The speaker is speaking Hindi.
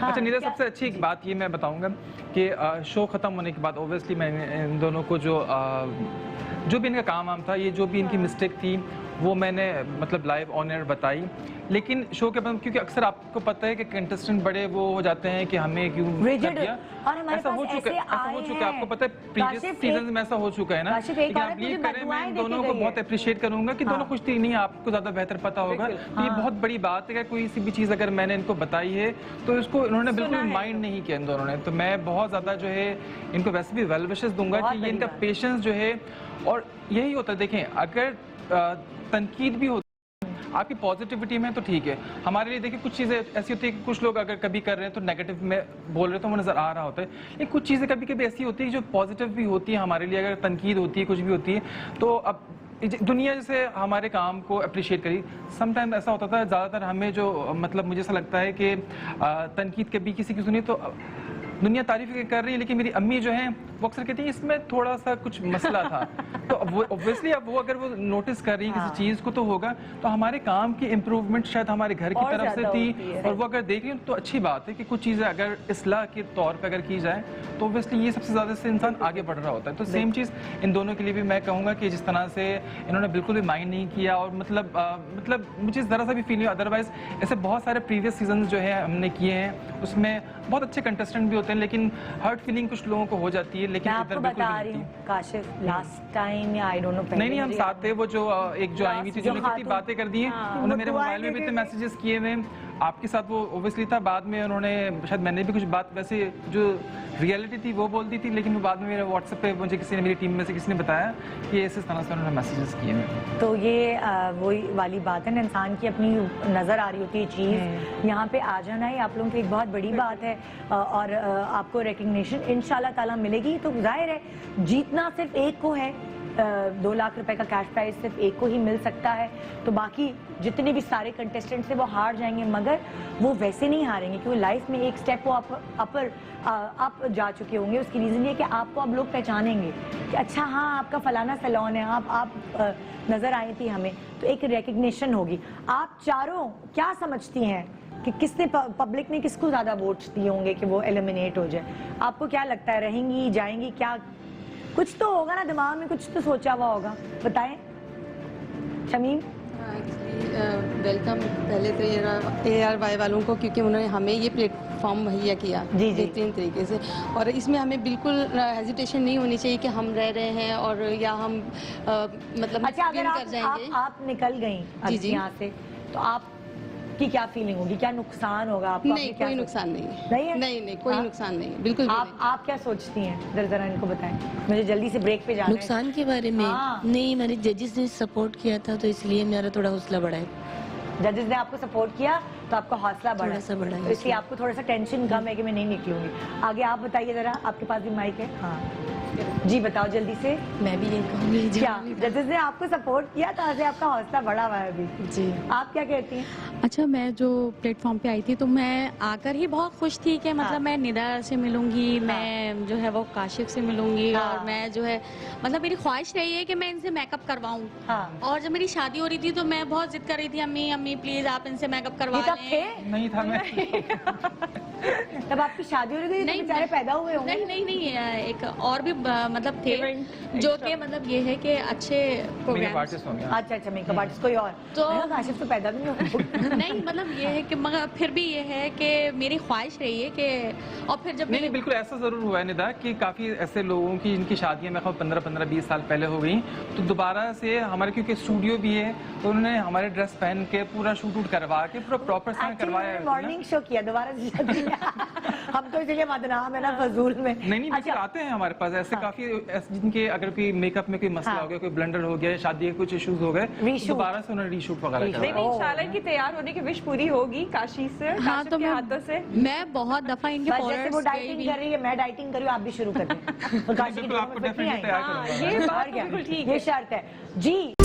हाँ, अच्छा निदा, सबसे अच्छी एक बात ये मैं बताऊंगा कि शो खत्म होने के बाद ऑब्वियसली मैंने इन दोनों को जो भी इनका काम वाम था, ये जो भी इनकी मिस्टेक थी वो मैंने मतलब लाइव ऑन एयर बताई। लेकिन शो के बाद क्योंकि अक्सर आपको पता है कि कंटेस्टेंट बड़े वो हो जाते हैं कि हमें क्यों कर दिया, ऐसा हो चुका है आपको पता है प्रीवियस सीजन में ऐसा हो चुका है ना। लेकिन आप बिलीव करें मैं इन दोनों को बहुत अप्रिशिएट करूंगा कि दोनों खुश थी, नहीं आपको ज्यादा बेहतर पता होगा। तो ये बहुत बड़ी बात है कि कोई सी भी चीज अगर मैंने इनको बताई है तो इसको इन्होंने बिल्कुल माइंड नहीं किया इन दोनों ने। तो मैं बहुत ज्यादा जो है इनको वैसे भी वेल विशेस दूंगा कि ये इनका पेशेंस जो है, और यही होता है देखें अगर तनकीद भी होती आपकी पॉजिटिविटी में तो ठीक है। हमारे लिए देखिए कुछ चीज़ें ऐसी होती है कि कुछ लोग अगर कभी कर रहे हैं तो नेगेटिव में बोल रहे हैं तो वो नज़र आ रहा होता है। ये कुछ चीज़ें कभी कभी ऐसी होती है जो पॉजिटिव भी होती है हमारे लिए, अगर तनकीद होती है कुछ भी होती है तो अब दुनिया जैसे हमारे काम को अप्रिशिएट करी। समटाइम ऐसा होता था ज़्यादातर हमें जो मतलब मुझे ऐसा लगता है कि तनकीद कभी किसी की सुनी तो दुनिया तारीफ कर रही है, लेकिन मेरी अम्मी जो हैं वो अक्सर कहती हैं इसमें थोड़ा सा कुछ मसला था। तो वो ऑब्वियसली अब वो अगर वो नोटिस कर रही है किसी चीज़ को तो होगा, तो हमारे काम की इम्प्रूवमेंट शायद हमारे घर की तरफ से थी और वो अगर देख रही है तो अच्छी बात है कि कुछ चीज़ें अगर इस्लाह के तौर पर अगर की जाए तो ऑब्वियसली ये सबसे ज़्यादा से इंसान आगे बढ़ रहा होता है। तो सेम चीज़ इन दोनों के लिए भी मैं कहूँगा कि जिस तरह से इन्होंने बिल्कुल भी माइंड नहीं किया और मतलब मुझे ज़रा सा भी फील नहीं, अदरवाइज ऐसे बहुत सारे प्रीवियस सीजन जो है हमने किए हैं उसमें बहुत अच्छे कंटेस्टेंट भी होते हैं, लेकिन हर्ट फीलिंग कुछ लोगों को हो जाती है। लेकिन इधर बता रही हूँ काशिफ, लास्ट टाइम या आई डोंट नो नहीं हम साथ थे, वो जो एक जो आई हुई थी जिन्होंने कितनी बातें कर दी हैं, उन्होंने मेरे मोबाइल में भी इतने मैसेजेस किए हुए, आपके साथ वो ओब्वियसली था। बाद में उन्होंने शायद मैंने भी कुछ बात वैसे जो रियलिटी थी वो बोल दी थी, लेकिन बाद में मेरे व्हाट्सएप पे मुझे किसी ने, मेरी टीम में से किसी ने बताया कि इस तरह से उन्होंने मैसेजेस किए हैं। तो ये वही वाली बात है ना, इंसान की अपनी नज़र आ रही होती है चीज़, यहाँ पे आ जाना ही आप लोगों की एक बहुत बड़ी बात है और आपको रिकग्निशन इंशाल्लाह ताला मिलेगी। तो जाहिर है जीतना सिर्फ एक को है, 2 लाख रुपए का कैश प्राइज सिर्फ एक को ही मिल सकता है, तो बाकी जितने भी सारे कंटेस्टेंट्स हैं वो हार जाएंगे, मगर वो वैसे नहीं हारेंगे क्योंकि लाइफ में एक स्टेप वो अप जा चुके होंगे। उसकी रीज़न ये कि आपको अब लोग पहचानेंगे कि अच्छा हाँ आपका फलाना सैलून है, आप नज़र आई थी हमें, तो एक रिकग्निशन होगी। आप चारों क्या समझती हैं कि किसने पब्लिक ने किसको ज़्यादा वोट्स दिए होंगे कि वो एलिमिनेट हो जाए? आपको क्या लगता है, रहेंगी जाएंगी? क्या कुछ तो होगा ना दिमाग में, कुछ तो सोचा हुआ होगा, बताएं शमीम। वेलकम पहले तो ARY वालों को, क्योंकि उन्होंने हमें ये प्लेटफॉर्म मुहैया किया बेहतरीन तरीके से, और इसमें हमें बिल्कुल हेजिटेशन नहीं होनी चाहिए कि हम रह रहे हैं और या हम मतलब अच्छा अगर कर जाएंगे। आप निकल गई जी यहाँ से तो आप की क्या फीलिंग होगी, क्या नुकसान होगा आपको? नहीं कोई नुकसान नहीं है, नहीं कोई नुकसान नहीं है, बिल्कुल। आप क्या सोचती हैं जरा इनको बताएं, मुझे जल्दी से ब्रेक पे जाना है। नुकसान के बारे में नहीं, मैंने जजेस ने सपोर्ट किया था तो इसलिए मेरा थोड़ा हौसला बढ़ा है। जजेस ने आपको सपोर्ट किया तो आपका हौसला बढ़ा, तो इसलिए आपको थोड़ा सा टेंशन कम है कि मैं नहीं निकलूंगी। आगे आप बताइए जरा, आपके पास भी माइक है। हाँ जी बताओ जल्दी से। मैं भी यही कहूँगी, क्या जजेस ने आपको सपोर्ट किया तो ऐसे आपका हौसला बढ़ा हुआ है अभी जी? आप क्या कहती हैं? अच्छा मैं जो प्लेटफॉर्म पे आई थी तो मैं आकर ही बहुत खुश थी कि मतलब मैं निदा से मिलूंगी, मैं जो है वो काशिफ से मिलूंगी, और मैं जो है मतलब मेरी ख्वाहिश रही है कि मैं इनसे मेकअप करवाऊं। और जब मेरी शादी हो रही थी तो मैं बहुत जिद कर रही थी, अम्मी अम्मी प्लीज आप इनसे मेकअप करवा लें। नहीं था मैं तब आपकी शादी हो रही थी? नहीं बेचारे पैदा हुए होंगे। नहीं एक और भी मतलब थे जो कि मतलब ये है कि अच्छे प्रोग्राम। अच्छा मेकअप आर्टिस्ट कोई और तो काशिफ तो पैदा भी नहीं हो। नहीं मतलब ये है कि मगर फिर भी ये है कि मेरी ख्वाहिश रही है कि, और फिर जब नहीं बिल्कुल ऐसा जरूर हुआ है निदा कि काफी ऐसे लोगों की जिनकी शादियां मैं 15-20 साल पहले हो गई, तो दोबारा से हमारे क्योंकि स्टूडियो भी है तो उन्होंने हमारे ड्रेस पहन के पूरा शूट वूट करवा के पूरा प्रॉपर से करवाया। मॉर्निंग शो किया दोबारा से हम तो इसलिए बदनाम है ना फजूल में। नहीं बिल्कुल आते हैं हमारे पास ऐसे काफी जिनके अगर कोई मेकअप में कोई मसला हो गया, कोई ब्लंडर हो गया, शादी के कुछ इश्यूज हो गए, दोबारा से उन्होंने रीशूट वगैरह किया। नहीं इंशाल्लाह इनकी तैयार होने की विश पूरी होगी काशी से, हाँ तो के हाथों से। मैं बहुत दफा इनके फॉलोअर्स वो डाइटिंग कर रही है, मैं डाइटिंग कर रही हूँ, आप भी शुरू कर दें। आपको डेफिनेटली तैयार करूंगा। ये बात बिल्कुल ठीक है, ये शर्त है जी।